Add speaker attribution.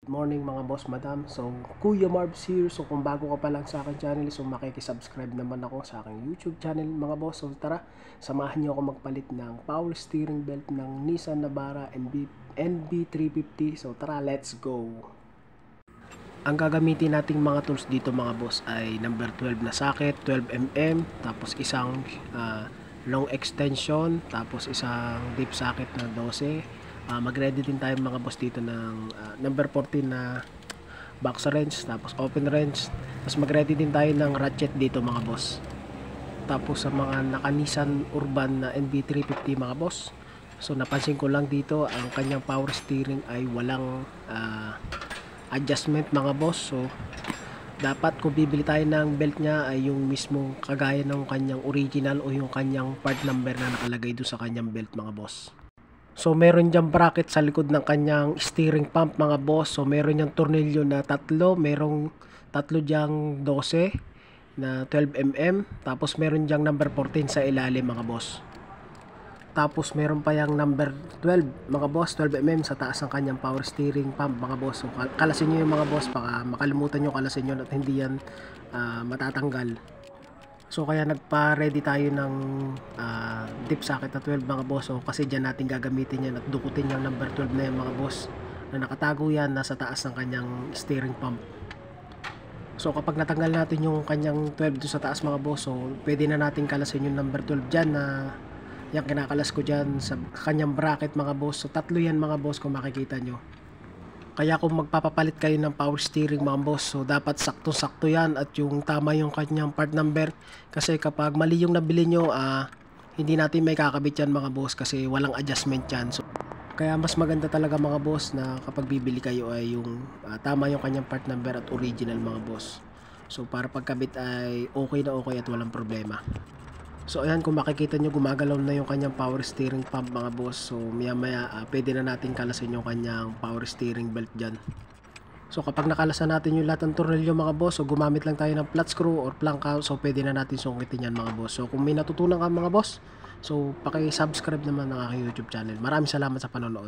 Speaker 1: Good morning mga boss, madam. So, Kuya Marbs here. So, kung bago ka pa lang sa aking channel, so makikisubscribe naman ako sa aking YouTube channel mga boss. So, tara, samahan niyo ako magpalit ng power steering belt ng Nissan Navara NB350. So, tara, let's go. Ang gagamitin nating mga tools dito mga boss ay number 12 na socket, 12mm, tapos isang long extension, tapos isang deep socket na 12. Mag-ready din tayo mga boss dito ng number 14 na box wrench, tapos open wrench. Tapos mag-ready din tayo ng ratchet dito mga boss. Tapos sa mga naka Nissan Urban na NB350 mga boss, so napansin ko lang dito ang kanyang power steering ay walang adjustment mga boss. So dapat kung bibili tayo ng belt niya ay yung mismong kagaya ng kanyang original o yung kanyang part number na nakalagay doon sa kanyang belt mga boss. So meron diyang bracket sa likod ng kanyang steering pump mga boss. So meron diyang tornilyo na tatlo, merong tatlo diyang 12 na 12mm, tapos meron diyang number 14 sa ilalim mga boss. Tapos meron pa yung number 12 mga boss, 12mm sa taas ng kanyang power steering pump mga boss. So kalasin niyo yung mga boss, baka makalimutan niyo kalasin niyo at hindi yan matatanggal. So kaya nagpa-ready tayo ng deep socket na 12 mga boss. So kasi dyan natin gagamitin yan at dukutin yung number 12 na yan mga boss, na nakatago yan nasa taas ng kanyang steering pump. So kapag natanggal natin yung kanyang 12 doon sa taas mga boss, so pwede na natin kalasin yung number 12 dyan na yung kinakalas ko dyan sa kanyang bracket mga boss. So tatlo yan mga boss kung makikita nyo. Kaya kung magpapapalit kayo ng power steering mga boss, so dapat sakto-sakto yan at yung tama yung kanyang part number. Kasi kapag mali yung nabili nyo, hindi natin may kakabit yan mga boss kasi walang adjustment yan. So, kaya mas maganda talaga mga boss na kapag bibili kayo ay yung tama yung kanyang part number at original mga boss. So para pagkabit ay okay na okay at walang problema. So ayan, kung makikita nyo gumagalaw na yung kanyang power steering pump mga boss. So maya maya pwede na natin kalasin yung kanyang power steering belt dyan. So kapag nakalasan natin yung lahat ng tornilyo mga boss, so gumamit lang tayo ng flat screw or planka. So pwede na natin sungkitin yan mga boss. So kung may natutunan ka mga boss, so paki-subscribe naman ng aking YouTube channel. Maraming salamat sa panonood.